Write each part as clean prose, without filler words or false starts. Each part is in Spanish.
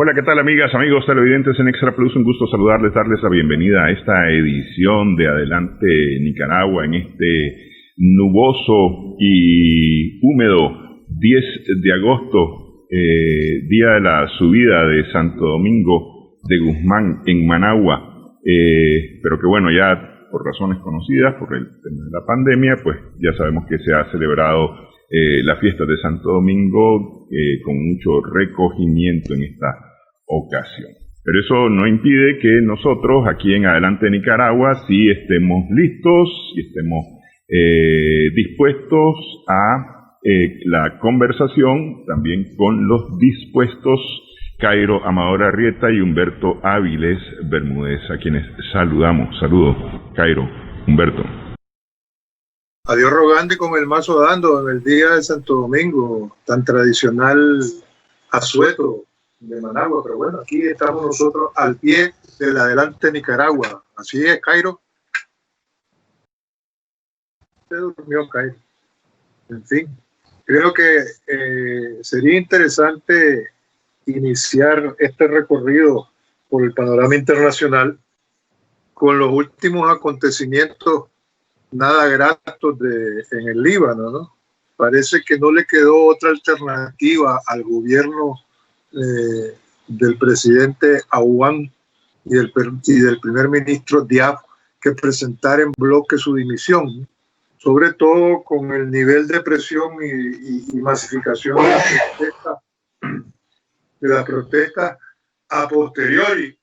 Hola, ¿qué tal amigas, amigos televidentes en Extra Plus? Un gusto saludarles, darles la bienvenida a esta edición de Adelante Nicaragua en este nuboso y húmedo 10 de agosto, día de la subida de Santo Domingo de Guzmán en Managua, pero que bueno, ya por razones conocidas, por el tema de la pandemia, pues ya sabemos que se ha celebrado la fiesta de Santo Domingo con mucho recogimiento en esta ocasión. Pero eso no impide que nosotros aquí en Adelante Nicaragua sí estemos listos y estemos dispuestos a la conversación también con los dispuestos Cairo Amador Arrieta y Humberto Áviles Bermúdez, a quienes saludamos. Saludos, Cairo, Humberto. Adiós rogando y con el mazo dando en el día de Santo Domingo, tan tradicional asueto de Managua, pero bueno, aquí estamos nosotros al pie del Adelante Nicaragua. Así es, Cairo. Se durmió, Cairo. En fin, creo que sería interesante iniciar este recorrido por el panorama internacional con los últimos acontecimientos nada gratos en el Líbano, ¿no? Parece que no le quedó otra alternativa al gobierno del presidente Aouan y del primer ministro Diab que presentar en bloque su dimisión, sobre todo con el nivel de presión y masificación de la protesta a posteriori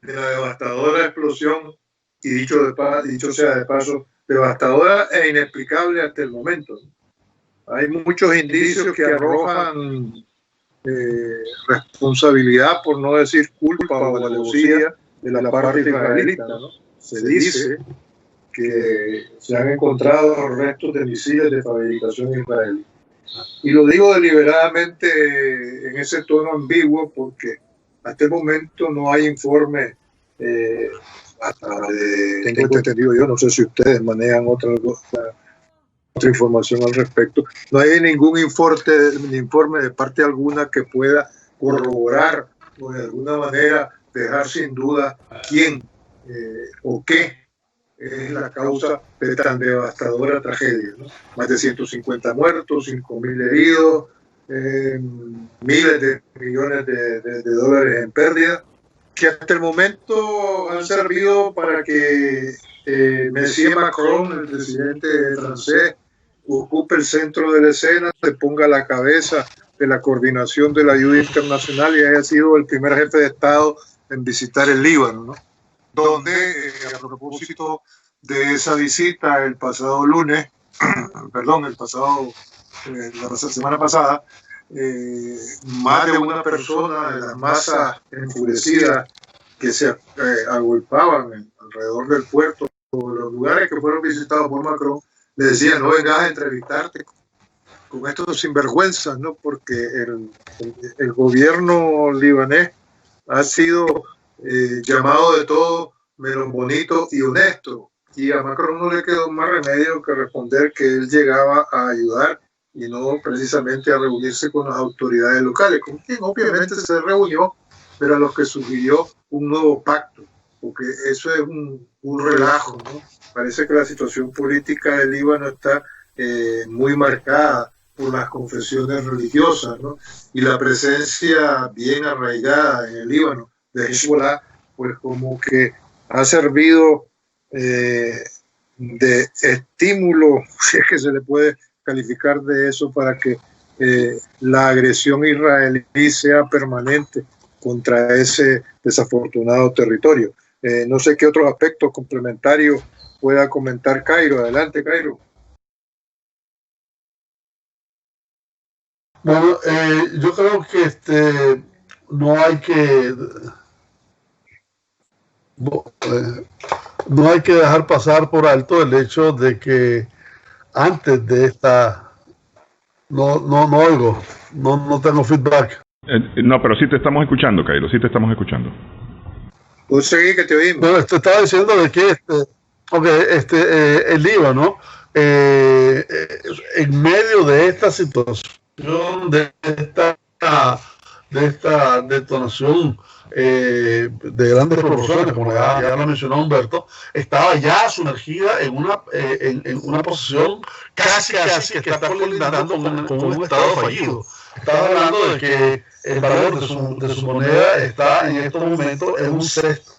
de la devastadora explosión, y dicho sea de paso, devastadora e inexplicable hasta el momento. Hay muchos indicios que arrojan responsabilidad, por no decir culpa o alevosía, de la parte israelita, ¿no? Se dice que se han encontrado restos de misiles de fabricación israelí. Y lo digo deliberadamente en ese tono ambiguo porque hasta el momento no hay informe, tengo entendido yo, no sé si ustedes manejan otra información al respecto. No hay ningún informe de parte alguna que pueda corroborar o de alguna manera dejar sin duda quién o qué es la causa de tan devastadora tragedia, ¿no? Más de 150 muertos, 5.000 heridos, miles de millones de dólares en pérdida, que hasta el momento han servido para que Monsieur Macron, el presidente francés, ocupe el centro de la escena, se ponga a la cabeza de la coordinación de la ayuda internacional y haya sido el primer jefe de Estado en visitar el Líbano, ¿no? Donde, a propósito de esa visita la semana pasada, más de una persona de las masas enfurecidas que se agolpaban alrededor del puerto o los lugares que fueron visitados por Macron, le decían: no vengas a entrevistarte con estos sinvergüenzas, ¿no? Porque el gobierno libanés ha sido llamado de todo menos bonito y honesto, y a Macron no le quedó más remedio que responder que él llegaba a ayudar y no precisamente a reunirse con las autoridades locales, con quien obviamente se reunió, pero a los que sugirió un nuevo pacto, porque eso es un relajo, ¿no? Parece que la situación política del Líbano está muy marcada por las confesiones religiosas, ¿no? Y la presencia bien arraigada en el Líbano de Hezbollah, pues como que ha servido de estímulo, si es que se le puede calificar de eso, para que la agresión israelí sea permanente contra ese desafortunado territorio. No sé qué otros aspectos complementarios pueda comentar Cairo. Adelante, Cairo. Bueno, yo creo que no hay que dejar pasar por alto el hecho de que antes de esta no oigo, no tengo feedback. No, pero sí te estamos escuchando, Cairo, sí te estamos escuchando. Tú seguí que te oímos. Bueno, te estaba diciendo de que el Líbano, en medio de esta situación, de esta de esta detonación de grandes proporciones, como ya lo mencionó Humberto, estaba ya sumergida en una posición casi que está colindando con un estado fallido. Estaba hablando de que el valor de su moneda está en estos momentos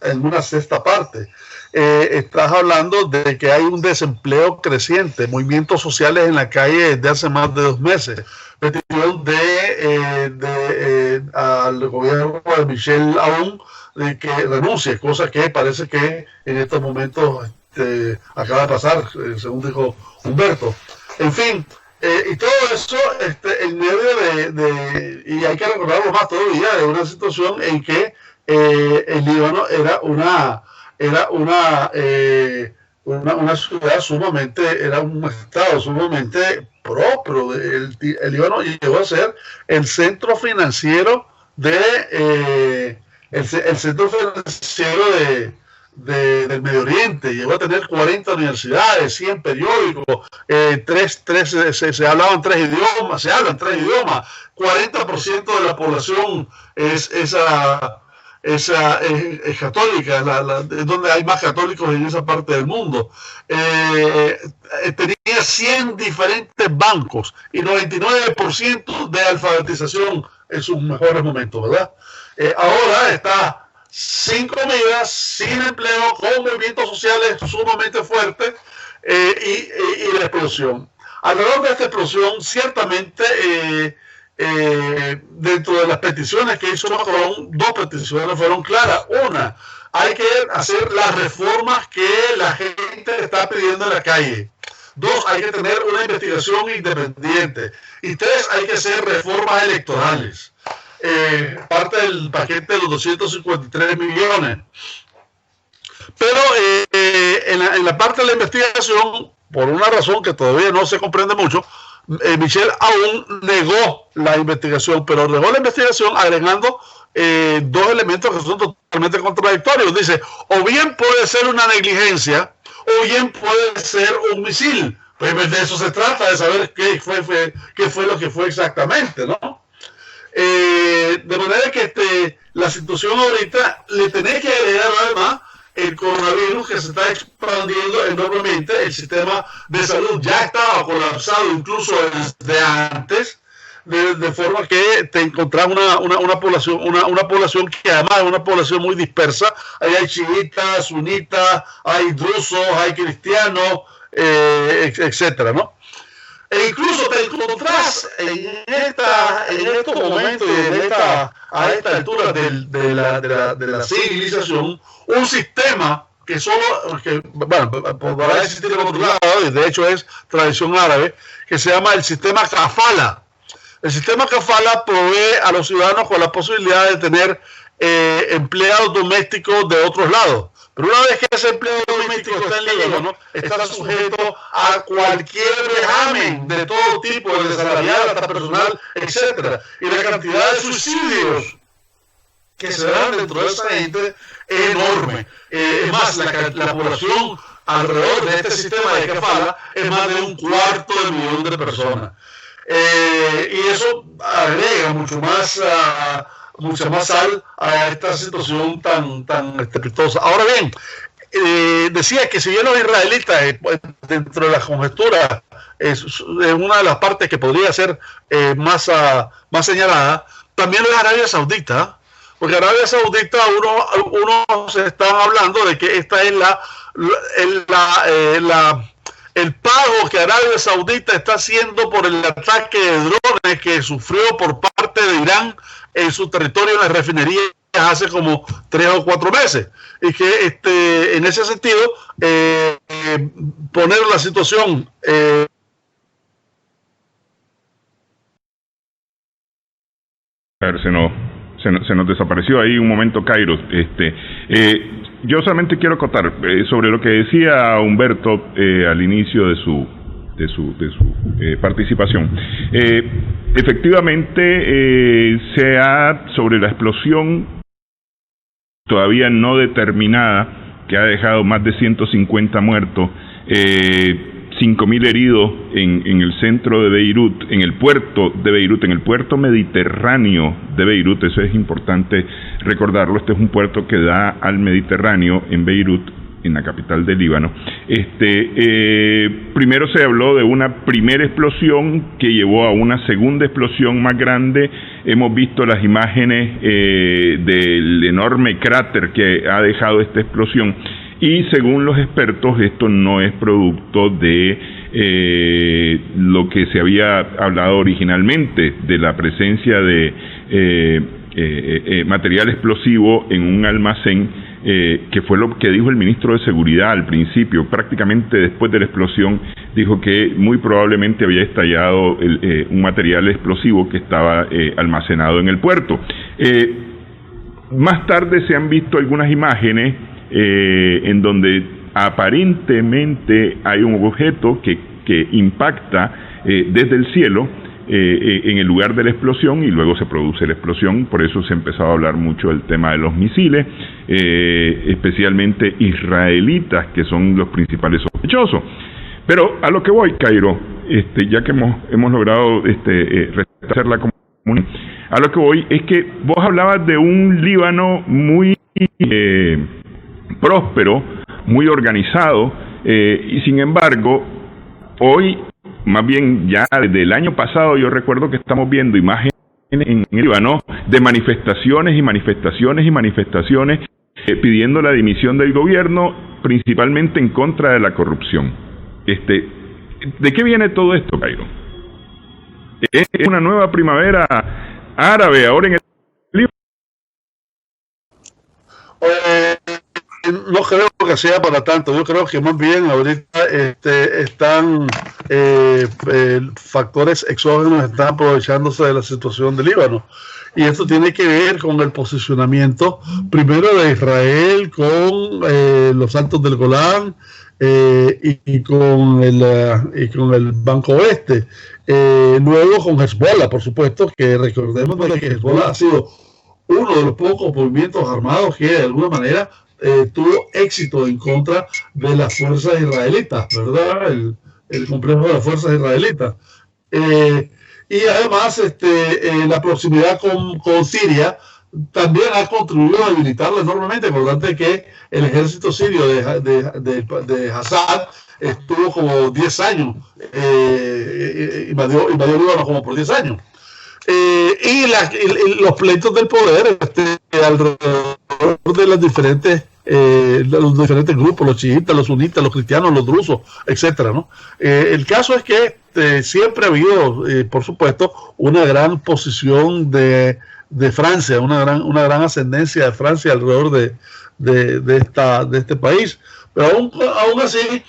en una sexta parte. Estás hablando de que hay un desempleo creciente, movimientos sociales en la calle desde hace más de 2 meses, petición al gobierno de Michel Aoun de que renuncie, cosa que parece que en estos momentos acaba de pasar, según dijo Humberto. En fin, y todo eso en medio y hay que recordarlo más todavía, de una situación en que el Líbano era una ciudad sumamente, era un estado sumamente propio. El Líbano llegó a ser el centro financiero del Medio Oriente. Llegó a tener 40 universidades, 100 periódicos, se hablan 3 idiomas, 40% de la población es católica, es donde hay más católicos en esa parte del mundo. Tenía 100 diferentes bancos y 99% de alfabetización en sus mejores momentos, ¿verdad? Ahora está sin comida, sin empleo, con movimientos sociales sumamente fuertes y la explosión. Alrededor de esta explosión, ciertamente, dentro de las peticiones que hizo Macron, 2 peticiones fueron claras. Una, hay que hacer las reformas que la gente está pidiendo en la calle. 2, hay que tener una investigación independiente. Y 3, hay que hacer reformas electorales. Parte del paquete de los 253 millones. Pero en la parte de la investigación, por una razón que todavía no se comprende mucho, Michel Aoun negó la investigación, pero negó la investigación agregando 2 elementos que son totalmente contradictorios. Dice, o bien puede ser una negligencia, o bien puede ser un misil. Pues de eso se trata, de saber qué fue lo que fue exactamente, ¿no? De manera que la situación ahorita le tenés que agregar además el coronavirus, que se está expandiendo enormemente. El sistema de salud ya estaba colapsado incluso desde antes, de forma que te encontrás una población que además es una población muy dispersa. Ahí hay chiitas, sunitas, hay drusos, hay cristianos, etcétera, ¿no? E incluso te encontrás en estos momentos, a esta altura de la civilización, un sistema podrá existir en otro lado, y de hecho es tradición árabe, que se llama el sistema kafala. El sistema kafala provee a los ciudadanos con la posibilidad de tener empleados domésticos de otros lados. Pero una vez que ese empleo doméstico está en Líbano, está sujeto a cualquier vejamen de todo tipo, desde salarial hasta personal, etcétera. Y la cantidad de suicidios que se dan dentro de esa gente es enorme. Es más, la población alrededor de este sistema de kafala es más de 250.000 de personas. Y eso agrega mucha más sal a esta situación tan estrepitosa. Ahora bien, decía que si bien los israelitas, dentro de las conjeturas, es una de las partes que podría ser más señalada, también es Arabia Saudita, porque Arabia Saudita unos están hablando de que esta es el pago que Arabia Saudita está haciendo por el ataque de drones que sufrió por parte de Irán en su territorio, en las refinerías, hace como 3 o 4 meses, y que en ese sentido poner la situación se nos desapareció ahí un momento Kairos. Yo solamente quiero acotar sobre lo que decía Humberto al inicio de su participación. Efectivamente, sobre la explosión todavía no determinada, que ha dejado más de 150 muertos, 5.000 heridos en el centro de Beirut, en el puerto de Beirut, en el puerto mediterráneo de Beirut. Eso es importante recordarlo. Este es un puerto que da al Mediterráneo en Beirut, en la capital del Líbano. Primero se habló de una primera explosión que llevó a una segunda explosión más grande. Hemos visto las imágenes del enorme cráter que ha dejado esta explosión, y según los expertos esto no es producto de lo que se había hablado originalmente, de la presencia de material explosivo en un almacén, que fue lo que dijo el ministro de Seguridad al principio. Prácticamente después de la explosión dijo que muy probablemente había estallado un material explosivo que estaba almacenado en el puerto. Más tarde se han visto algunas imágenes en donde aparentemente hay un objeto que impacta desde el cielo en el lugar de la explosión, y luego se produce la explosión. Por eso se empezó a hablar mucho del tema de los misiles, especialmente israelitas, que son los principales sospechosos. Pero a lo que voy, Cairo, ya que hemos logrado hacer la comunión, a lo que voy es que vos hablabas de un Líbano muy próspero, muy organizado, y sin embargo, hoy, más bien ya desde el año pasado, yo recuerdo que estamos viendo imágenes en el Líbano de manifestaciones y manifestaciones y manifestaciones pidiendo la dimisión del gobierno, principalmente en contra de la corrupción. ¿De qué viene todo esto, Cairo? ¿Es una nueva primavera árabe ahora en el Líbano? No creo que sea para tanto. Yo creo que más bien ahorita están factores exógenos están aprovechándose de la situación del Líbano, y esto tiene que ver con el posicionamiento primero de Israel con los Altos del Golán y con el Banco Oeste, luego con Hezbollah, por supuesto, que recordemos que Hezbollah ha sido uno de los pocos movimientos armados que de alguna manera tuvo éxito en contra de las fuerzas israelitas, ¿verdad? El complejo de las fuerzas israelitas. Y además la proximidad con Siria también ha contribuido a debilitarla enormemente. Acordate que el ejército sirio de Assad estuvo como 10 años, invadió Líbano como por 10 años. Y los pleitos del poder alrededor de los diferentes grupos, los chiitas, los sunitas, los cristianos, los drusos, etcétera, ¿no? El caso es que siempre ha habido, por supuesto, una gran posición de Francia, una gran ascendencia de Francia alrededor de este país, pero aún así,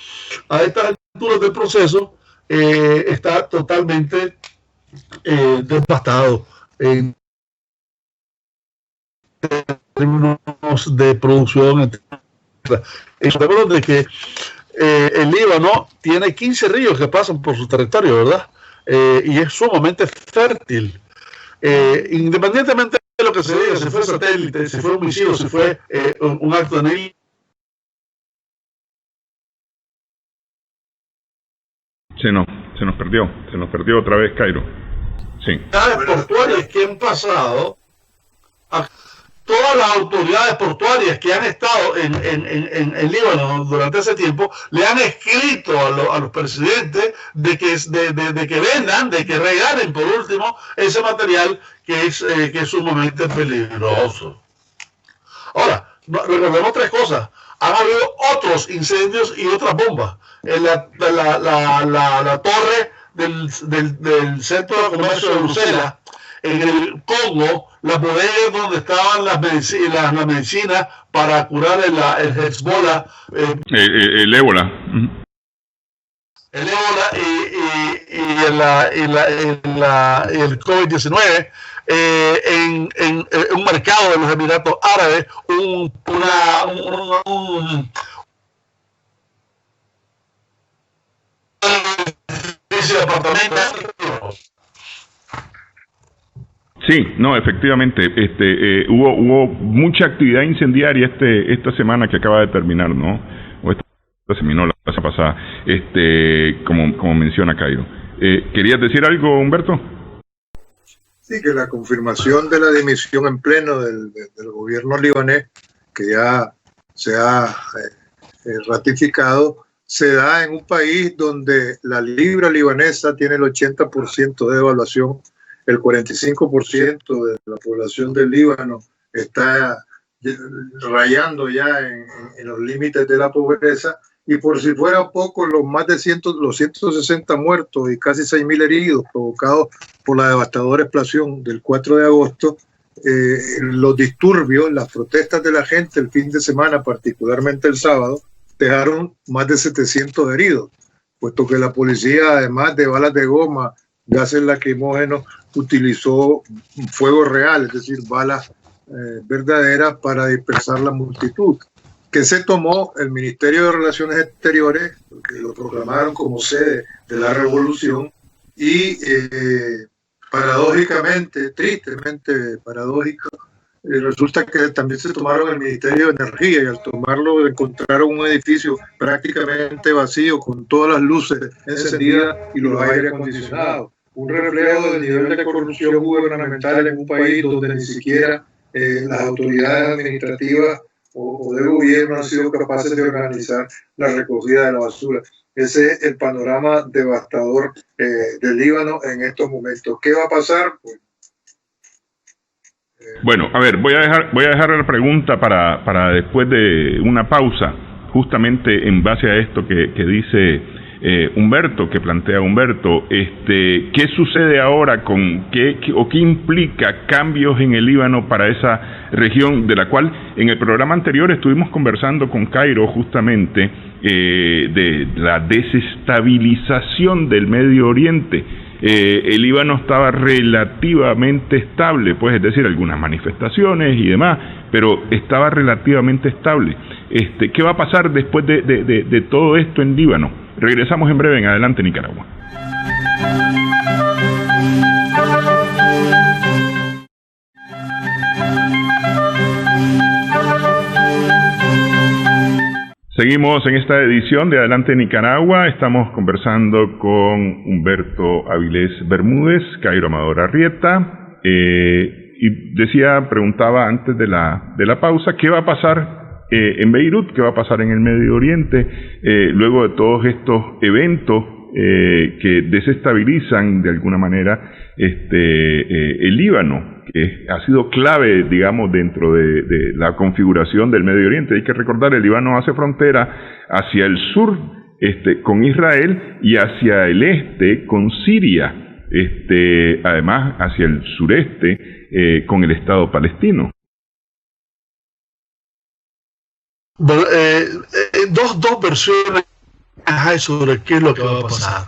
a estas alturas del proceso, está totalmente devastado en términos de producción. Sabemos de que el Líbano tiene 15 ríos que pasan por su territorio, ¿verdad? Y es sumamente fértil. Independientemente de lo que se diga, si fue satélite, si fue un misil, si fue un acto de Se nos perdió otra vez, Cairo. Sí. Portuarias que han pasado, todas las autoridades portuarias que han estado en Líbano durante ese tiempo le han escrito a los presidentes de que vendan, de que regalen por último ese material que es sumamente peligroso. Ahora, recordemos tres cosas. Han habido otros incendios y otras bombas. En la torre del Centro de Comercio de Bruselas, en el Congo, las bodegas donde estaban las medicinas para curar el Hezbollah, el ébola. El ébola y el COVID-19, en un mercado de los Emiratos Árabes, un edificio de apartamentos. Sí, no, efectivamente, hubo mucha actividad incendiaria esta semana que acaba de terminar, ¿no? O esta terminó la semana pasada, como menciona Cairo. ¿Querías decir algo, Humberto? Sí, que la confirmación de la dimisión en pleno del gobierno libanés, que ya se ha ratificado, se da en un país donde la libra libanesa tiene el 80% de devaluación, el 45% de la población del Líbano está rayando ya en los límites de la pobreza, y por si fuera poco, los más de 160 muertos y casi 6.000 heridos provocados por la devastadora explosión del 4 de agosto, los disturbios, las protestas de la gente el fin de semana, particularmente el sábado, dejaron más de 700 heridos, puesto que la policía, además de balas de goma, gases lacrimógenos, utilizó fuego real, es decir, balas verdaderas para dispersar la multitud, que se tomó el Ministerio de Relaciones Exteriores, que lo proclamaron como sede de la revolución, y paradójicamente, tristemente paradójico, resulta que también se tomaron el Ministerio de Energía, y al tomarlo encontraron un edificio prácticamente vacío con todas las luces encendidas y los aires acondicionados. Un reflejo del nivel de corrupción gubernamental en un país donde ni siquiera las autoridades administrativas o de gobierno han sido capaces de organizar la recogida de la basura. Ese es el panorama devastador del Líbano en estos momentos. ¿Qué va a pasar? Pues, bueno, a ver, voy a dejar la pregunta para después de una pausa, justamente en base a esto que dice Humberto, que plantea Humberto. ¿Qué sucede ahora con qué implica cambios en el Líbano para esa región, de la cual en el programa anterior estuvimos conversando con Cairo justamente de la desestabilización del Medio Oriente? El Líbano estaba relativamente estable, pues, es decir, algunas manifestaciones y demás, pero estaba relativamente estable. ¿Qué va a pasar después de todo esto en Líbano? Regresamos en breve en Adelante Nicaragua. Seguimos en esta edición de Adelante Nicaragua. Estamos conversando con Humberto Avilés Bermúdez, Cairo Amador Arrieta, y preguntaba antes de la pausa, ¿qué va a pasar en Beirut? ¿Qué va a pasar en el Medio Oriente luego de todos estos eventos que desestabilizan de alguna manera el Líbano, que ha sido clave, digamos, dentro de la configuración del Medio Oriente? Hay que recordar, el Líbano hace frontera hacia el sur con Israel y hacia el este con Siria, además hacia el sureste con el Estado palestino. Bueno, dos versiones hay sobre qué es lo que va a pasar.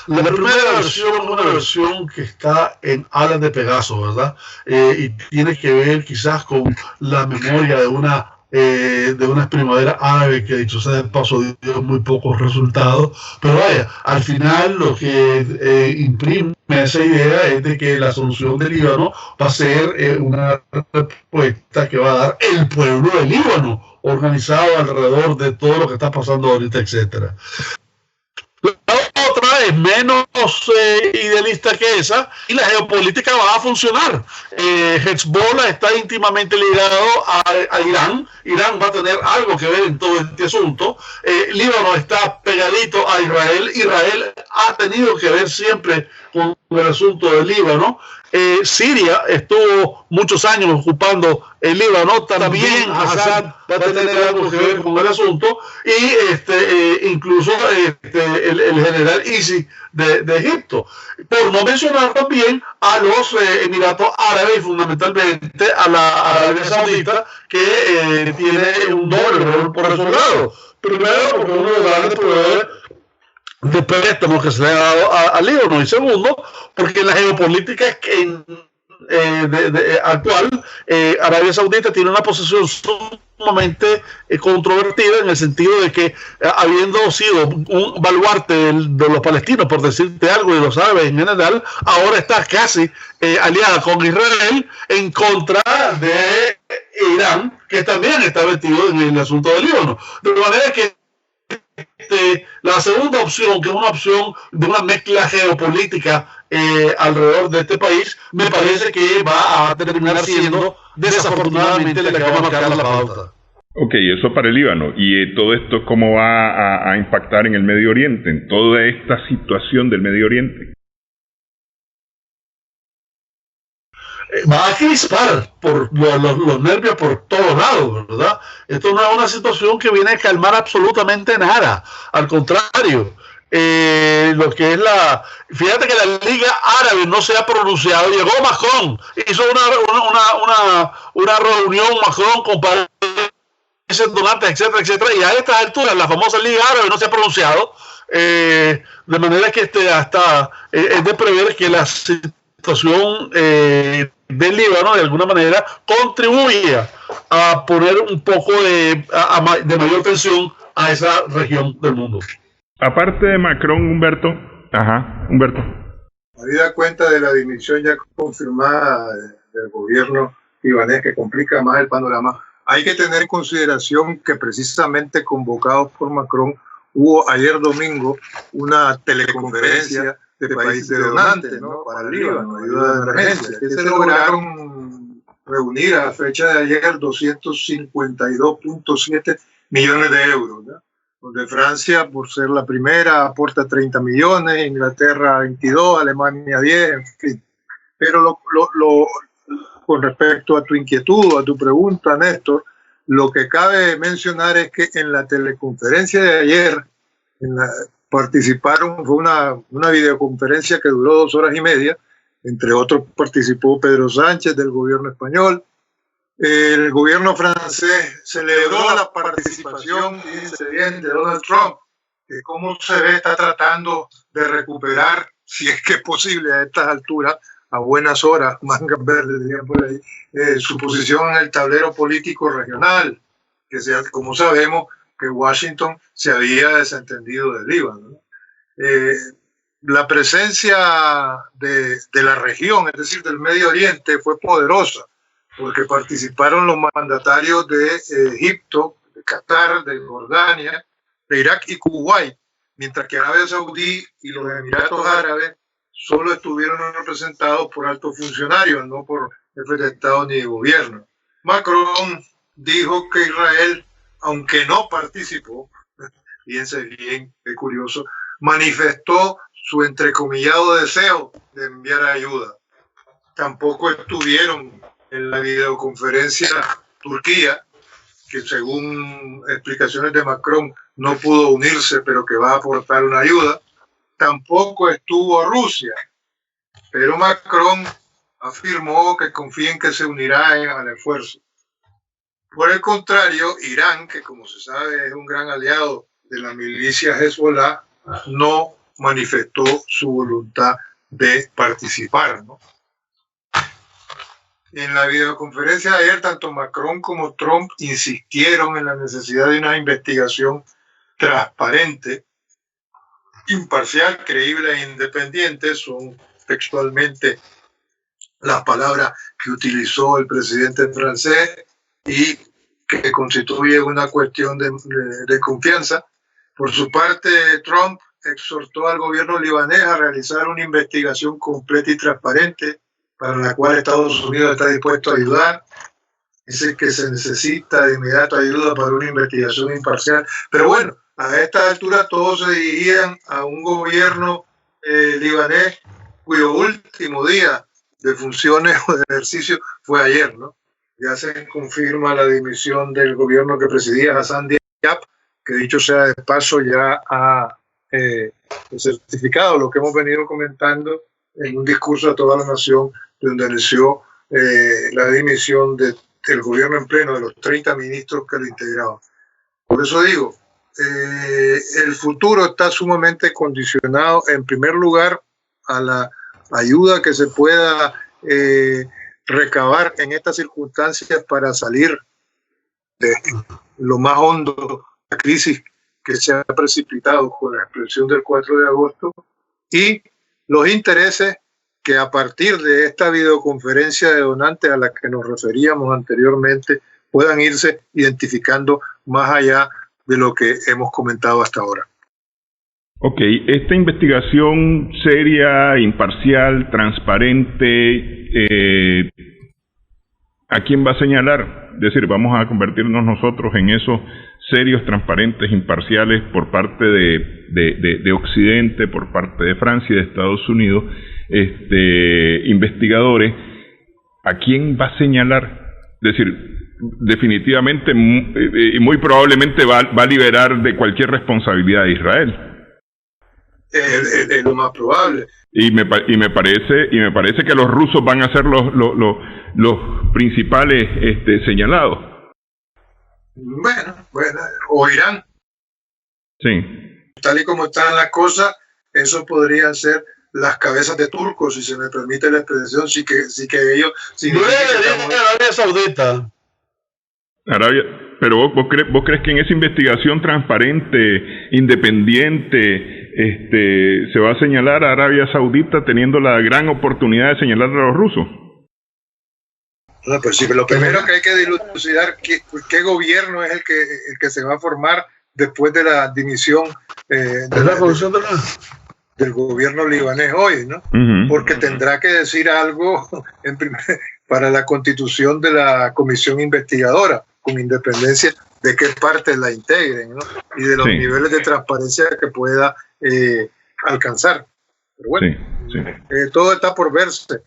La primera versión es una versión que está en Alas de Pegaso, ¿verdad? Y tiene que ver quizás con la memoria de una primavera árabe que, dicho sea de paso, dio muy pocos resultados. Pero vaya, al final lo que imprime esa idea es de que la solución del Líbano va a ser una respuesta que va a dar el pueblo del Líbano, organizado alrededor de todo lo que está pasando ahorita, etcétera. La otra es menos idealista que esa, y la geopolítica va a funcionar. Hezbollah está íntimamente ligado a Irán. Irán va a tener algo que ver en todo este asunto. Líbano está pegadito a Israel. Israel ha tenido que ver siempre con el asunto del Líbano. Siria estuvo muchos años ocupando el Líbano, también Assad va a tener algo que ver con el asunto, y incluso el general Isi de Egipto, por no mencionar también a los Emiratos Árabes y fundamentalmente a la Arabia Saudita, que tiene un doble rol por esos lados. Primero, porque uno de los grandes proveedores de préstamos que se le ha dado al Líbano, y segundo, porque la geopolítica actual, Arabia Saudita tiene una posición sumamente controvertida, en el sentido de que, habiendo sido un baluarte de los palestinos, por decirte algo, y los árabes en general, ahora está casi aliada con Israel en contra de Irán, que también está metido en el asunto del Líbano. De manera que la segunda opción, que es una opción de una mezcla geopolítica alrededor de este país, me parece que va a terminar siendo desafortunadamente la que va a marcar la pauta. Ok, eso para el Líbano. ¿Y todo esto cómo va a impactar en el Medio Oriente, en toda esta situación del Medio Oriente? Va a crispar por los nervios por todos lados, ¿verdad? Esto no es una situación que viene a calmar absolutamente nada. Al contrario, lo que es fíjate que la Liga Árabe no se ha pronunciado. Llegó Macron, hizo una reunión Macron con países donantes, etcétera, etcétera, y a estas alturas la famosa Liga Árabe no se ha pronunciado, de manera que hasta es de prever que la situación del Líbano de alguna manera contribuye a poner un poco de mayor tensión a esa región del mundo. Aparte de Macron, Humberto. Humberto. Habida cuenta de la dimisión ya confirmada del gobierno libanés, que complica más el panorama, hay que tener en consideración que precisamente convocados por Macron hubo ayer domingo una teleconferencia de países donantes, ¿no?, para el Líbano, ayuda de emergencia, que se lograron reunir a fecha de ayer 252.7 millones de euros, ¿no?, donde Francia, por ser la primera, aporta 30 millones, Inglaterra 22, Alemania 10, en fin. Pero con respecto a tu inquietud, a tu pregunta, Néstor, lo que cabe mencionar es que en la teleconferencia de ayer participaron, fue una videoconferencia que duró 2 horas y media, entre otros participó Pedro Sánchez del gobierno español. El gobierno francés celebró la participación, fíjense bien, de Donald Trump, que como se ve está tratando de recuperar, si es que es posible a estas alturas, a buenas horas, mangas verdes, dirían por ahí, su posición en el tablero político regional, que como sabemos que Washington se había desentendido del Líbano, ¿no? La presencia de la región, es decir, del Medio Oriente, fue poderosa, porque participaron los mandatarios de Egipto, de Qatar, de Jordania, de Irak y Kuwait, mientras que Arabia Saudí y los Emiratos Árabes solo estuvieron representados por altos funcionarios, no por jefes de Estado ni de gobierno. Macron dijo que Israel, aunque no participó, fíjense bien, qué curioso, manifestó su entrecomillado deseo de enviar ayuda. Tampoco estuvieron en la videoconferencia Turquía, que según explicaciones de Macron no pudo unirse, pero que va a aportar una ayuda. Tampoco estuvo Rusia, pero Macron afirmó que confía en que se unirá al esfuerzo. Por el contrario, Irán, que como se sabe es un gran aliado de la milicia Hezbollah, no manifestó su voluntad de participar, ¿no? En la videoconferencia de ayer, tanto Macron como Trump insistieron en la necesidad de una investigación transparente, imparcial, creíble e independiente. Son textualmente las palabras que utilizó el presidente francés y que constituye una cuestión de confianza. Por su parte, Trump exhortó al gobierno libanés a realizar una investigación completa y transparente, para la cual Estados Unidos está dispuesto a ayudar. Dice que se necesita de inmediato ayuda para una investigación imparcial. Pero bueno, a esta altura todos se dirigían a un gobierno libanés cuyo último día de funciones o de ejercicio fue ayer, ¿no? Ya se confirma la dimisión del gobierno que presidía Hassan Diab, que dicho sea de paso ya ha certificado lo que hemos venido comentando en un discurso a toda la nación, donde anunció la dimisión del gobierno en pleno, de los 30 ministros que lo integraban. Por eso digo, el futuro está sumamente condicionado, en primer lugar, a la ayuda que se pueda recabar en estas circunstancias para salir de lo más hondo de la crisis que se ha precipitado con la explosión del 4 de agosto, y los intereses que a partir de esta videoconferencia de donantes a la que nos referíamos anteriormente puedan irse identificando más allá de lo que hemos comentado hasta ahora. Ok, esta investigación seria, imparcial, transparente, ¿a quién va a señalar? Es decir, vamos a convertirnos nosotros en esos serios, transparentes, imparciales por parte de Occidente, por parte de Francia y de Estados Unidos, investigadores. ¿A quién va a señalar? Es decir, definitivamente y muy probablemente va a liberar de cualquier responsabilidad a Israel. Es lo más probable. Y me parece que los rusos van a ser los principales señalados. Bueno, o Irán. Sí. Tal y como están las cosas, eso podrían ser las cabezas de turcos, si se me permite la expresión, sí que ellos... Arabia Saudita. Pero vos crees que en esa investigación transparente, independiente, se va a señalar a Arabia Saudita teniendo la gran oportunidad de señalar a los rusos? No, pero sí, lo primero que hay que dilucidar qué gobierno es el que se va a formar después de la dimisión del gobierno libanés hoy, ¿no? Uh-huh. Porque tendrá que decir algo para la constitución de la comisión investigadora, con independencia de qué parte la integren, ¿no? Y de los niveles de transparencia que pueda alcanzar. Pero bueno, todo está por verse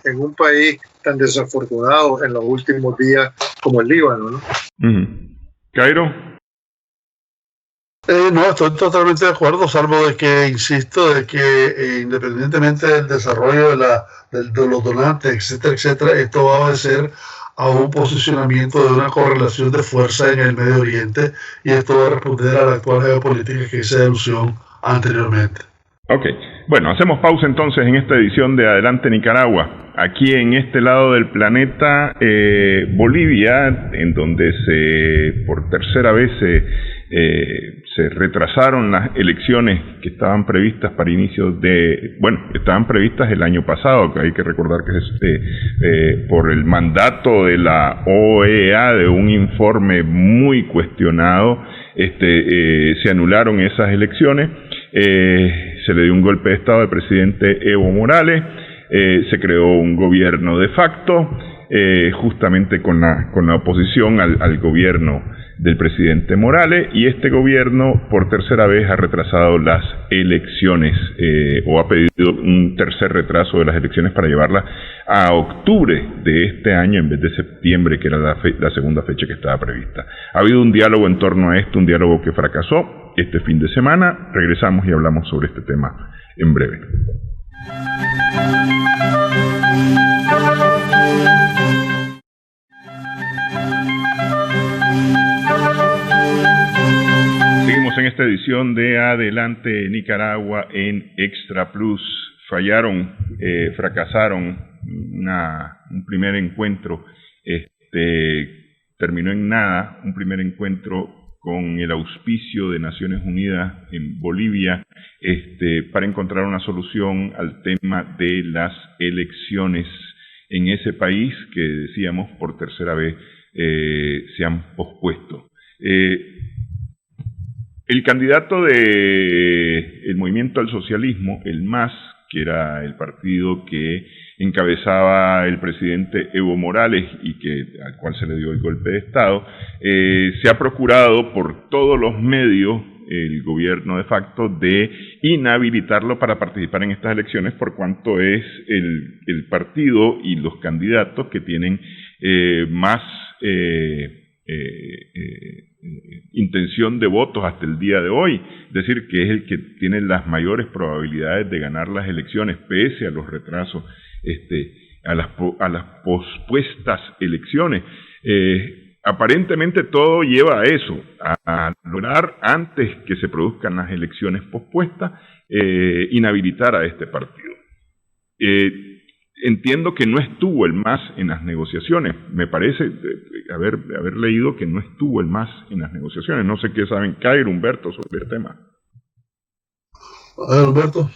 en un país tan desafortunado en los últimos días como el Líbano, ¿no? Uh-huh. ¿Cairo? No, estoy totalmente de acuerdo, salvo de que, insisto, de que independientemente del desarrollo de los donantes, etcétera, etcétera, esto va a obedecer a un posicionamiento de una correlación de fuerza en el Medio Oriente, y esto va a responder a la actual geopolítica que hice alusión anteriormente. Ok, bueno, hacemos pausa entonces en esta edición de Adelante Nicaragua. Aquí en este lado del planeta, Bolivia, en donde por tercera vez se retrasaron las elecciones que estaban previstas para inicios estaban previstas el año pasado, que hay que recordar que por el mandato de la OEA, de un informe muy cuestionado, se anularon esas elecciones. Se le dio un golpe de estado al presidente Evo Morales, se creó un gobierno de facto, justamente con la oposición al gobierno del presidente Morales, y este gobierno por tercera vez ha retrasado las elecciones, o ha pedido un tercer retraso de las elecciones para llevarlas a octubre de este año en vez de septiembre, que era la segunda fecha que estaba prevista. Ha habido un diálogo en torno a esto, un diálogo que fracasó este fin de semana. Regresamos y hablamos sobre este tema en breve. Seguimos en esta edición de Adelante Nicaragua en Extra Plus. Fracasaron un primer encuentro, terminó en nada, un primer encuentro con el auspicio de Naciones Unidas en Bolivia, para encontrar una solución al tema de las elecciones en ese país que, decíamos, por tercera vez se han pospuesto. El candidato del Movimiento al Socialismo, el MAS, que era el partido que encabezaba el presidente Evo Morales y al cual se le dio el golpe de Estado, se ha procurado por todos los medios, el gobierno de facto, de inhabilitarlo para participar en estas elecciones, por cuanto es el partido y los candidatos que tienen más intención de votos hasta el día de hoy, es decir, que es el que tiene las mayores probabilidades de ganar las elecciones pese a los retrasos, a las pospuestas elecciones. Aparentemente todo lleva a eso, a lograr, antes que se produzcan las elecciones pospuestas, inhabilitar a este partido. Entiendo que no estuvo el MAS en las negociaciones. Me parece haber leído que no estuvo el MAS en las negociaciones. No sé qué saben Cairo, Humberto, sobre el tema. A ver, Humberto.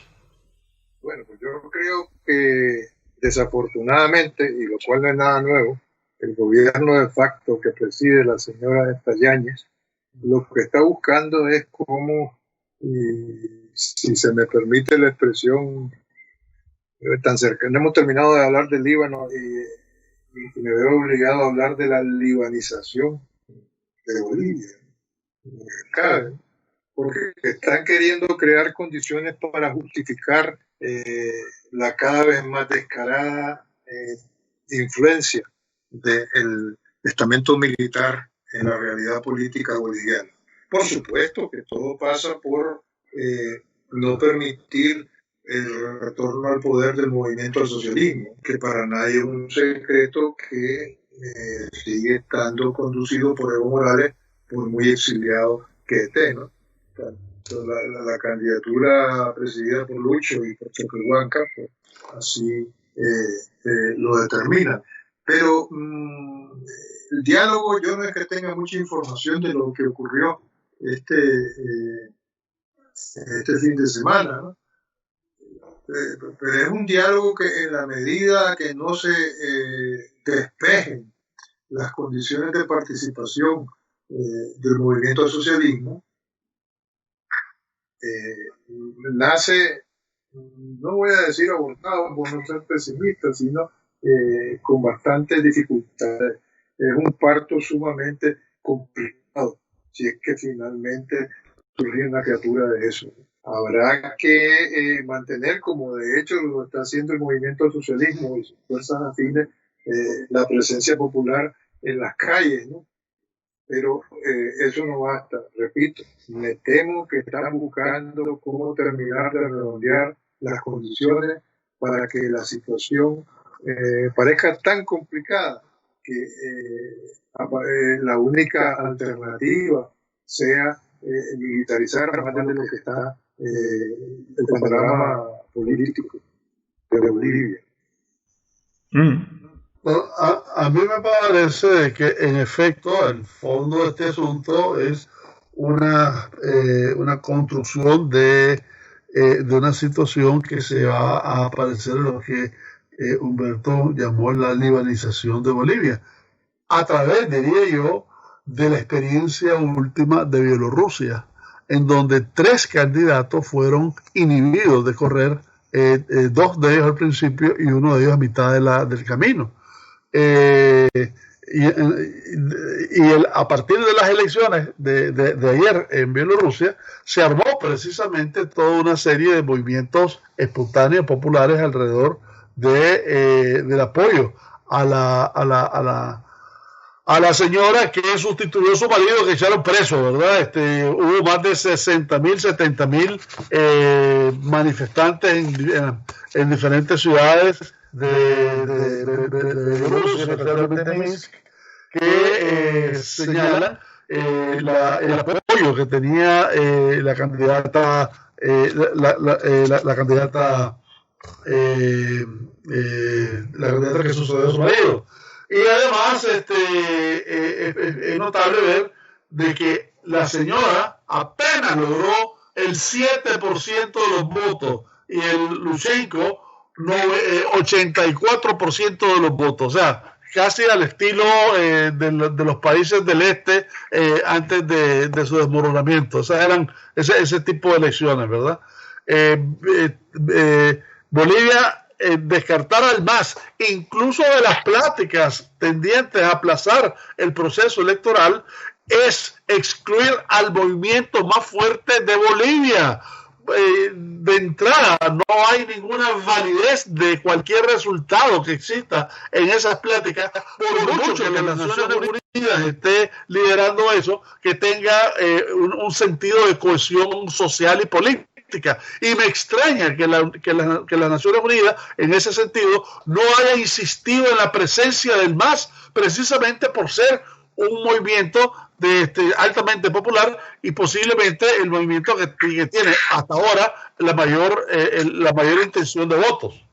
Bueno, pues yo creo que desafortunadamente, y lo cual no es nada nuevo, el gobierno de facto que preside la señora Yáñez, lo que está buscando es cómo si se me permite la expresión, tan cercana, hemos terminado de hablar del Líbano y me veo obligado a hablar de la libanización de Bolivia. Cabe, porque están queriendo crear condiciones para justificar la cada vez más descarada influencia del estamento militar en la realidad política boliviana. Por supuesto que todo pasa por no permitir el retorno al poder del movimiento al socialismo, que para nadie es un secreto que sigue estando conducido por Evo Morales, por muy exiliado que esté, ¿no? La candidatura presidida por Lucho y por Choquehuanca, pues, así lo determina. Pero el diálogo, yo no es que tenga mucha información de lo que ocurrió este fin de semana, ¿no? Pero es un diálogo que en la medida que no se despejen las condiciones de participación del movimiento al socialismo, nace, no voy a decir abortado por no ser pesimista, sino con bastantes dificultades. Es un parto sumamente complicado, si es que finalmente surge una criatura de eso. Habrá que mantener, como de hecho lo está haciendo el movimiento al socialismo y sus fuerzas afines, la presencia popular en las calles, ¿no? Pero eso no basta, repito, me temo que están buscando cómo terminar de redondear las condiciones para que la situación parezca tan complicada que la única alternativa sea militarizar más de lo que está el panorama político de Bolivia. Bueno, a mí me parece que en efecto el fondo de este asunto es una construcción de una situación que se va a parecer a lo que Humberto llamó la libanización de Bolivia, a través, diría yo, de la experiencia última de Bielorrusia, en donde 3 candidatos fueron inhibidos de correr, 2 de ellos al principio y 1 de ellos a mitad del camino. A partir de las elecciones de ayer en Bielorrusia, se armó precisamente toda una serie de movimientos espontáneos populares alrededor del apoyo a la señora que sustituyó a su marido, que echaron preso, ¿verdad? Hubo más de 60,000, 70,000 manifestantes en diferentes ciudades de Bielorrusia, especialmente Minsk, que señalan el apoyo que tenía la candidata la candidata que sucedió a su marido. Y además es notable ver de que la señora apenas logró el 7% de los votos y el Lukashenko 84% de los votos, o sea, casi al estilo de los países del este antes de su desmoronamiento. O sea, eran ese tipo de elecciones, ¿verdad? Bolivia descartar al MAS, incluso de las pláticas tendientes a aplazar el proceso electoral, es excluir al movimiento más fuerte de Bolivia. De entrada, no hay ninguna validez de cualquier resultado que exista en esas pláticas, por mucho que las Naciones Unidas esté liderando eso, que tenga un sentido de cohesión social y política. Y me extraña que las Naciones Unidas, en ese sentido, no haya insistido en la presencia del MAS, precisamente por ser un movimiento altamente popular y posiblemente el movimiento que tiene hasta ahora la mayor intención de votos.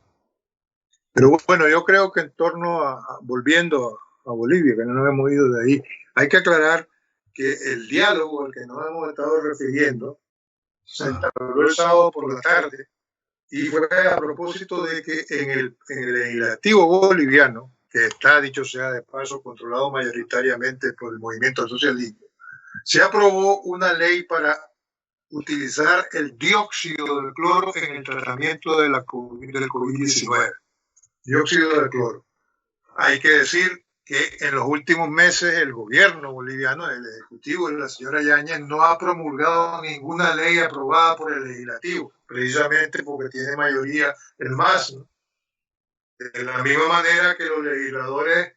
Pero bueno, yo creo que en torno volviendo a Bolivia, que no nos hemos ido de ahí, hay que aclarar que el diálogo al que nos hemos estado refiriendo se entabló el sábado por la tarde y fue a propósito de que en el legislativo boliviano, que está, dicho sea de paso, controlado mayoritariamente por el movimiento al socialismo, se aprobó una ley para utilizar el dióxido de cloro en el tratamiento del COVID-19. Dióxido de cloro. Hay que decir que en los últimos meses el gobierno boliviano, el Ejecutivo de la señora Yáñez, no ha promulgado ninguna ley aprobada por el Legislativo, precisamente porque tiene mayoría el MAS, ¿no? De la misma manera que los legisladores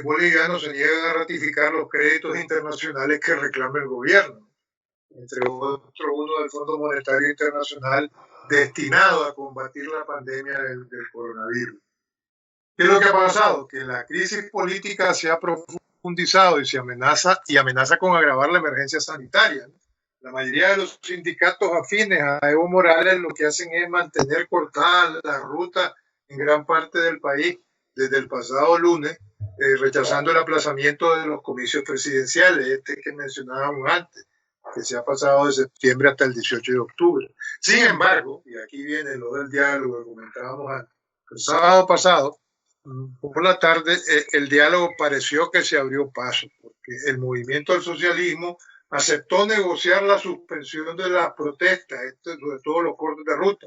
bolivianos se niegan a ratificar los créditos internacionales que reclama el gobierno, entre otros uno del Fondo Monetario Internacional destinado a combatir la pandemia del coronavirus. ¿Qué es lo que ha pasado? Que la crisis política se ha profundizado y se amenaza con agravar la emergencia sanitaria, ¿no? La mayoría de los sindicatos afines a Evo Morales lo que hacen es mantener cortada la ruta en gran parte del país desde el pasado lunes, rechazando el aplazamiento de los comicios presidenciales, que mencionábamos antes, que se ha pasado de septiembre hasta el 18 de octubre. Sin embargo, y aquí viene lo del diálogo que comentábamos antes, el sábado pasado, por la tarde, el diálogo pareció que se abrió paso, porque el movimiento del socialismo aceptó negociar la suspensión de las protestas, sobre todo los cortes de ruta,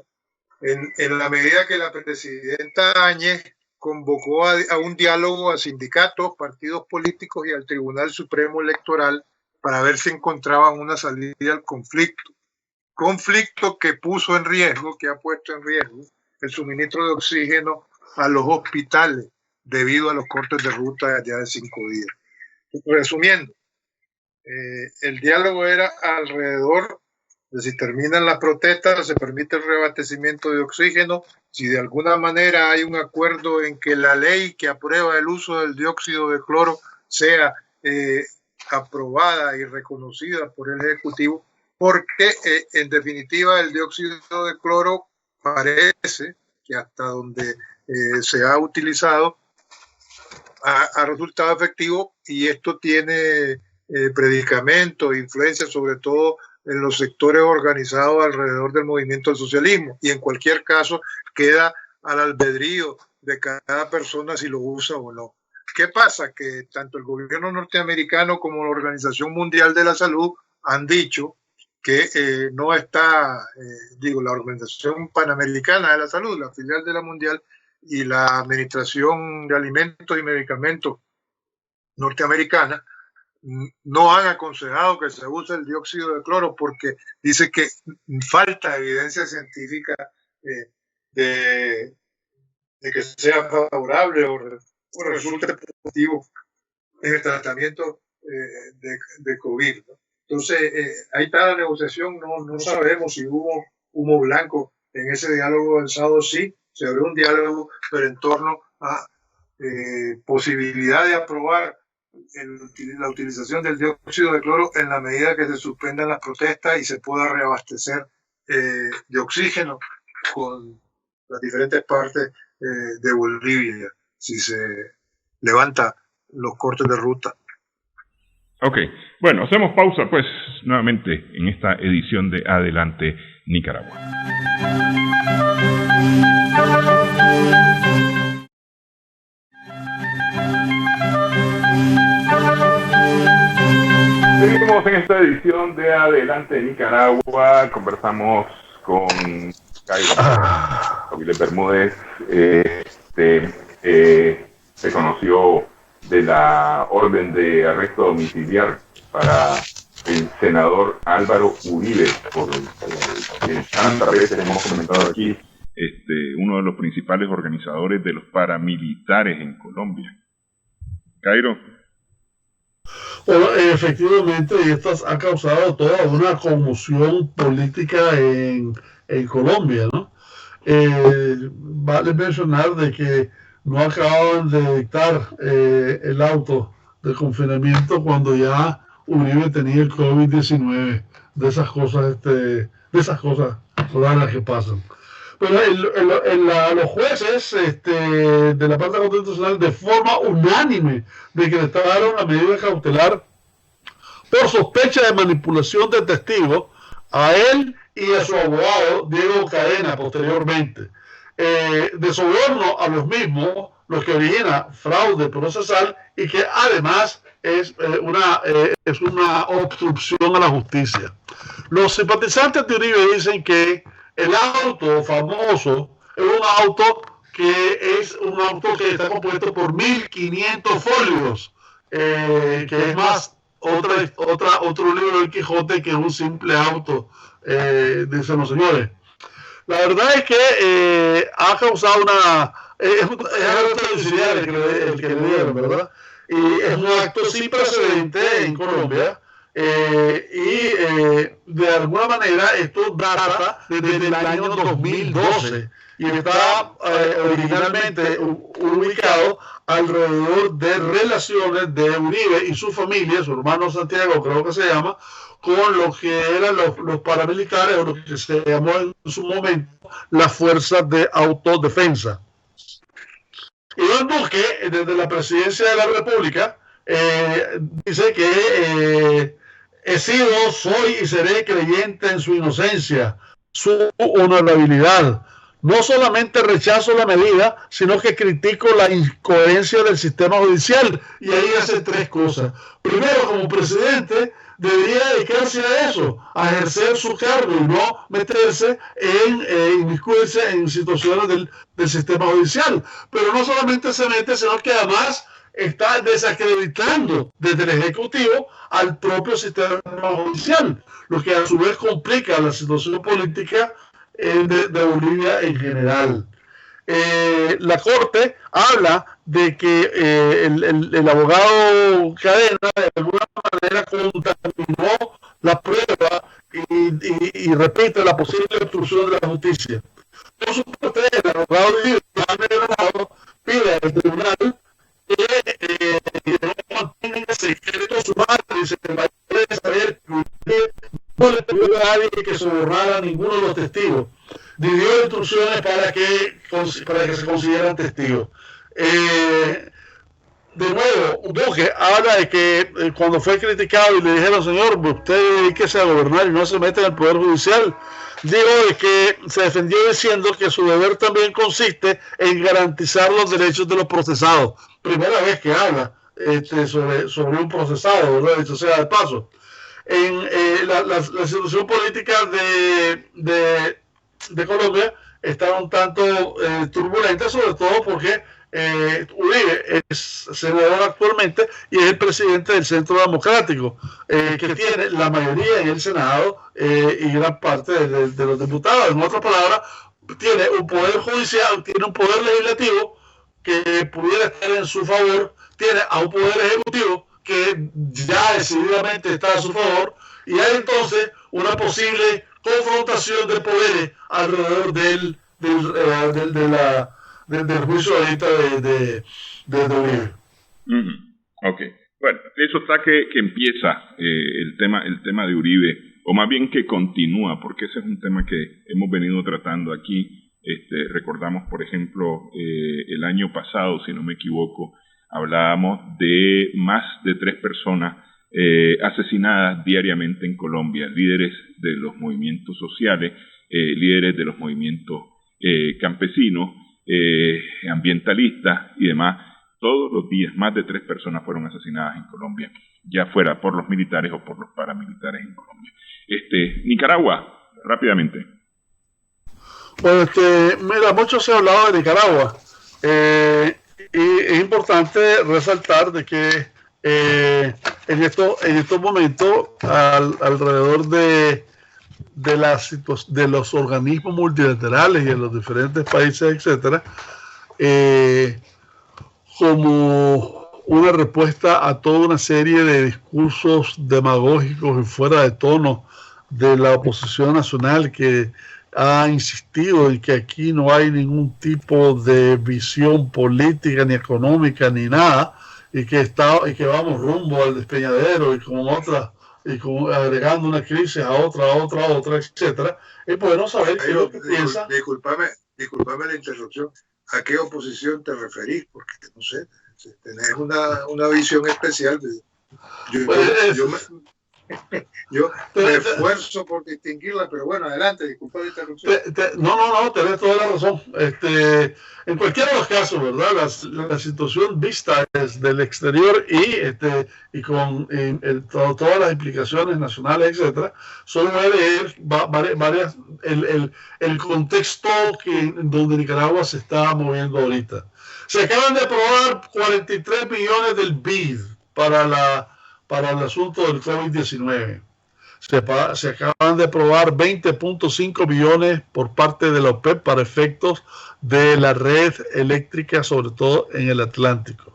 en la medida que la presidenta Áñez convocó a un diálogo a sindicatos, partidos políticos y al Tribunal Supremo Electoral para ver si encontraban una salida al conflicto. Conflicto que puso en riesgo, que ha puesto en riesgo el suministro de oxígeno a los hospitales debido a los cortes de ruta ya de 5 días. Resumiendo, el diálogo era alrededor de si terminan las protestas, se permite el reabastecimiento de oxígeno, si de alguna manera hay un acuerdo en que la ley que aprueba el uso del dióxido de cloro sea aprobada y reconocida por el Ejecutivo, porque en definitiva el dióxido de cloro parece que hasta donde se ha utilizado ha resultado efectivo, y esto tiene predicamento, influencia sobre todo en los sectores organizados alrededor del movimiento del socialismo, y en cualquier caso queda al albedrío de cada persona si lo usa o no. ¿Qué pasa? Que tanto el gobierno norteamericano como la Organización Mundial de la Salud han dicho que no está, la Organización Panamericana de la Salud, la filial de la Mundial, y la Administración de Alimentos y Medicamentos norteamericana no han aconsejado que se use el dióxido de cloro porque dice que falta evidencia científica de que sea favorable o resulte positivo en el tratamiento de COVID, ¿no? Entonces, ahí está la negociación, no sabemos si hubo humo blanco en ese diálogo del sábado. Sí, se abrió un diálogo, pero en torno a posibilidad de aprobar la utilización del dióxido de cloro en la medida que se suspendan las protestas y se pueda reabastecer de oxígeno con las diferentes partes de Bolivia, si se levanta los cortes de ruta. Ok, bueno, hacemos pausa pues nuevamente en esta edición de Adelante Nicaragua. Seguimos en esta edición de Adelante Nicaragua. Conversamos con Cairo Bermúdez. Se conoció de la orden de arresto domiciliar para el senador Álvaro Uribe, por el tantas veces hemos comentado aquí, uno de los principales organizadores de los paramilitares en Colombia. Cairo. Bueno, efectivamente, esto ha causado toda una conmoción política en Colombia, ¿no? Vale mencionar de que no acababan de dictar el auto de confinamiento cuando ya Uribe tenía el COVID-19, de esas cosas raras que pasan. Pero los jueces de la parte constitucional, de forma unánime, decretaron la medida cautelar por sospecha de manipulación de testigos a él y a su abogado Diego Cadena posteriormente. de soborno a los mismos, lo que origina fraude procesal y que además es una obstrucción a la justicia. Los simpatizantes de Uribe dicen que el auto famoso es un auto que está compuesto por 1.500 folios, que es más otro libro del Quijote que un simple auto, dicen los señores. La verdad es que ha causado es algo tradicional el que le dieron, ¿verdad? Y es un acto sin precedente en Colombia. De alguna manera esto data desde el año 2012 y está originalmente ubicado alrededor de relaciones de Uribe y su familia, su hermano Santiago creo que se llama, con lo que eran los paramilitares o lo que se llamó en su momento las fuerzas de autodefensa. Iván Duque, desde la presidencia de la República, dice que he sido, soy y seré creyente en su inocencia, su honorabilidad. No solamente rechazo la medida, sino que critico la incoherencia del sistema judicial. Y ahí hace tres cosas. Primero, como presidente, debería dedicarse a eso, a ejercer su cargo y no meterse en inmiscuirse en situaciones del sistema judicial. Pero no solamente se mete, sino que además está desacreditando desde el Ejecutivo al propio sistema judicial, lo que a su vez complica la situación política de Bolivia en general. La Corte habla de que el abogado Cadena de alguna manera contaminó la prueba y repite la posible obstrucción de la justicia. Por su parte, el abogado pide al tribunal que no mantenga secreto su madre y se vaya a saber que no le pidió a nadie que sobornara a ninguno de los testigos. Dio instrucciones para que se consideran testigos. De nuevo, Duque habla de que cuando fue criticado y le dijeron, señor, usted dedíquese a gobernar y no se mete en el Poder Judicial, digo de que se defendió diciendo que su deber también consiste en garantizar los derechos de los procesados. Primera vez que habla sobre un procesado, ¿verdad? Dicho sea de paso. En la situación política de Colombia está un tanto turbulenta, sobre todo porque Uribe es senador actualmente y es el presidente del Centro Democrático, que tiene la mayoría en el Senado y gran parte de los diputados. En otras palabras, tiene un poder judicial, tiene un poder legislativo que pudiera estar en su favor, tiene a un poder ejecutivo que ya decididamente está a su favor, y hay entonces una posible confrontación de poderes alrededor del juicio ahorita de Uribe. Ok, bueno, eso está que empieza el tema de Uribe, o más bien que continúa, porque ese es un tema que hemos venido tratando aquí. Recordamos, por ejemplo, el año pasado, si no me equivoco, hablábamos de más de 3 personas asesinadas diariamente en Colombia, líderes de los movimientos sociales, líderes de los movimientos campesinos, ambientalistas y demás. Todos los días más de 3 personas fueron asesinadas en Colombia, ya fuera por los militares o por los paramilitares en Colombia. Nicaragua, rápidamente. Bueno, mira, mucho se ha hablado de Nicaragua y es importante resaltar de que en estos momentos alrededor de los organismos multilaterales y en los diferentes países, etcétera, como una respuesta a toda una serie de discursos demagógicos y fuera de tono de la oposición nacional que ha insistido en que aquí no hay ningún tipo de visión política ni económica ni nada y que vamos rumbo al despeñadero y agregando una crisis a otra, etcétera. Es bueno saber qué es lo que piensa. Disculpame la interrupción. ¿A qué oposición te referís? Porque no sé, tenés una visión especial. Yo me esfuerzo por distinguirla, pero bueno, adelante, disculpa la interrupción. No, tenés toda la razón. En cualquiera de los casos, ¿verdad? La situación vista desde el exterior y con todas las implicaciones nacionales, etcétera, solo va a leer varias, el contexto donde Nicaragua se está moviendo ahorita. Se acaban de aprobar 43 millones del BID para el asunto del COVID-19. Se acaban de aprobar 20.5 billones por parte de la OPEP para efectos de la red eléctrica, sobre todo en el Atlántico.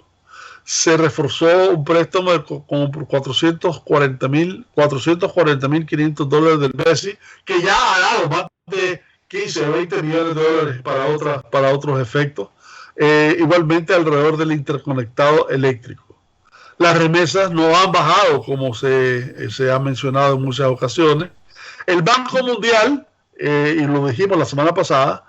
Se reforzó un préstamo de como por $440,500 del BESI, que ya ha dado más de 15 o 20 millones de dólares para otros efectos. Igualmente alrededor del interconectado eléctrico. Las remesas no han bajado, como se ha mencionado en muchas ocasiones. El Banco Mundial, y lo dijimos la semana pasada,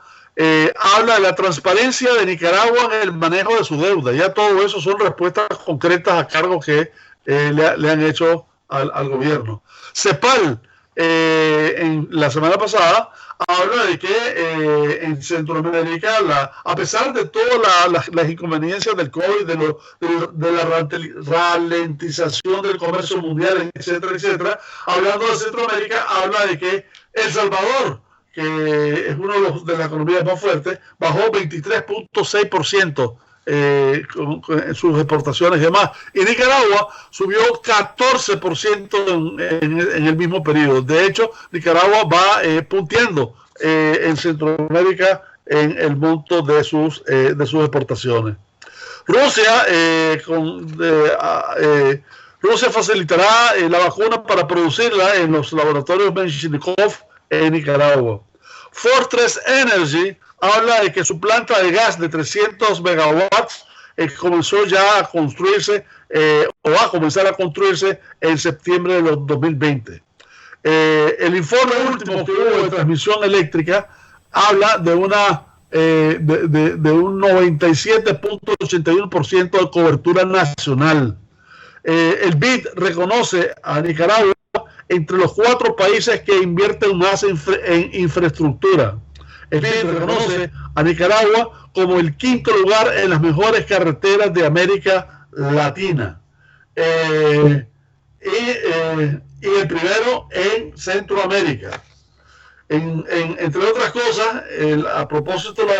habla de la transparencia de Nicaragua en el manejo de su deuda. Ya todo eso son respuestas concretas a cargos que le han hecho al gobierno. CEPAL, en la semana pasada, habla de que en Centroamérica, a pesar de todas las inconveniencias del COVID, de la ralentización del comercio mundial, etcétera, etcétera, hablando de Centroamérica, habla de que El Salvador, que es uno de las economías más fuertes, bajó 23.6% en sus exportaciones y demás. Y Nicaragua subió 14% en el mismo periodo. De hecho, Nicaragua va punteando en Centroamérica en el monto de sus exportaciones. Rusia, Rusia facilitará la vacuna para producirla en los laboratorios Menshikov en Nicaragua. Fortress Energy habla de que su planta de gas de 300 megawatts comenzó ya a construirse o va a comenzar a construirse en septiembre de 2020. El informe último que hubo de transmisión eléctrica habla de un 97.81% de cobertura nacional. El BID reconoce a Nicaragua entre los 4 países que invierten más en infraestructura. El BID reconoce a Nicaragua como el 5º lugar en las mejores carreteras de América Latina. Y el primero en Centroamérica. Entre otras cosas, a propósito de las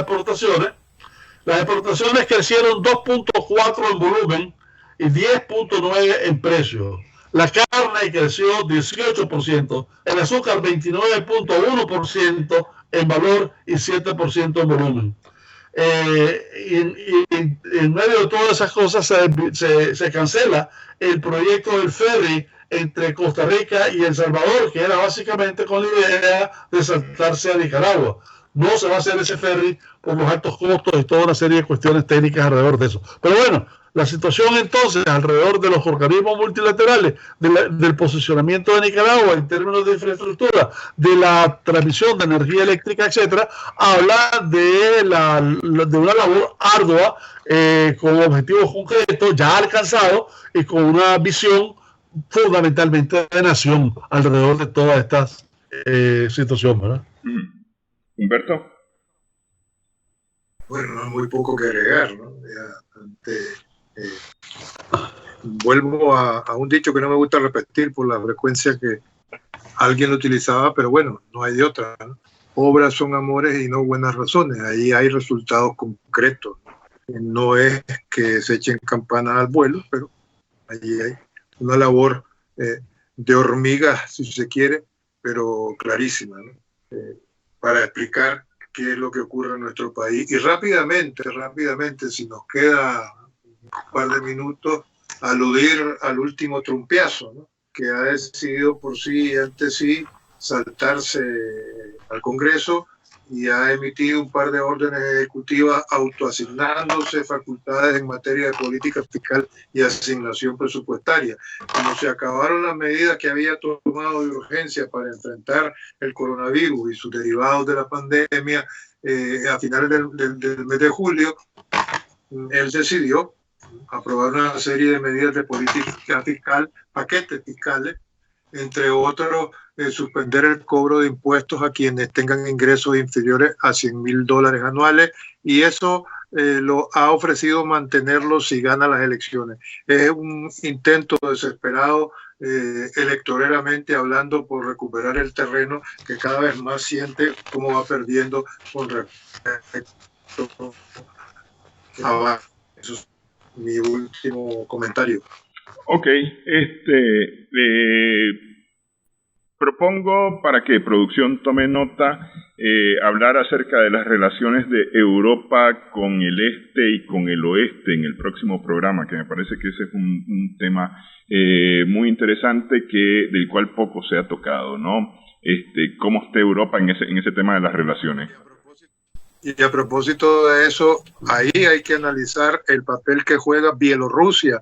exportaciones crecieron 2.4 en volumen y 10.9 en precio. La carne creció 18%, el azúcar 29.1% en valor y 7% en volumen. Y en medio de todas esas cosas se cancela el proyecto del ferry entre Costa Rica y El Salvador, que era básicamente con la idea de saltarse a Nicaragua. No se va a hacer ese ferry por los altos costos y toda una serie de cuestiones técnicas alrededor de eso. Pero bueno, la situación entonces alrededor de los organismos multilaterales, del posicionamiento de Nicaragua en términos de infraestructura, de la transmisión de energía eléctrica, etcétera, habla de una labor ardua con objetivos concretos ya alcanzados y con una visión fundamentalmente de nación alrededor de todas estas situaciones, ¿verdad? Humberto. Bueno, no hay muy poco que agregar, ¿no? Vuelvo a un dicho que no me gusta repetir por la frecuencia que alguien lo utilizaba, pero bueno, no hay de otra, ¿no? Obras son amores y no buenas razones. Ahí hay resultados concretos. No es que se echen campanas al vuelo, pero allí hay una labor de hormiga, si se quiere, pero clarísima, ¿no? Para explicar qué es lo que ocurre en nuestro país. Y rápidamente, si nos queda un par de minutos, aludir al último trumpiazo, ¿no? Que ha decidido por sí y ante sí saltarse al Congreso y ha emitido un par de órdenes ejecutivas autoasignándose facultades en materia de política fiscal y asignación presupuestaria. Como se acabaron las medidas que había tomado de urgencia para enfrentar el coronavirus y sus derivados de la pandemia a finales del mes de julio, él decidió aprobar una serie de medidas de política fiscal, paquetes fiscales, entre otros, suspender el cobro de impuestos a quienes tengan ingresos inferiores a $100,000 anuales, y eso lo ha ofrecido mantenerlo si gana las elecciones. Es un intento desesperado, electoralmente hablando, por recuperar el terreno que cada vez más siente cómo va perdiendo con respecto a... Eso es mi último comentario. Ok, propongo, para que producción tome nota, hablar acerca de las relaciones de Europa con el este y con el oeste en el próximo programa, que me parece que ese es un tema muy interesante del cual poco se ha tocado, ¿no? Cómo está Europa en ese tema de las relaciones. Y a propósito de eso, ahí hay que analizar el papel que juega Bielorrusia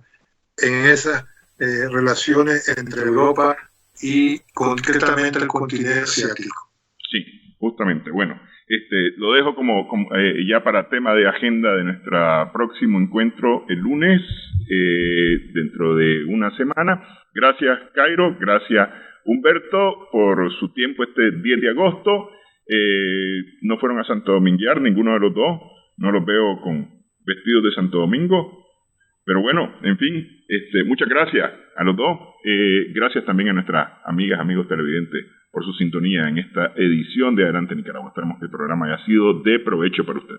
en esas relaciones entre Europa y concretamente el continente asiático. Sí, justamente. Bueno, lo dejo como ya para tema de agenda de nuestro próximo encuentro el lunes, dentro de una semana. Gracias, Cairo. Gracias, Humberto, por su tiempo este 10 de agosto. No fueron a Santo Dominguear, ninguno de los dos. No los veo con vestidos de Santo Domingo. Pero bueno, en fin, muchas gracias a los dos. Gracias también a nuestras amigas, amigos televidentes por su sintonía en esta edición de Adelante Nicaragua. Esperamos que el programa haya sido de provecho para usted.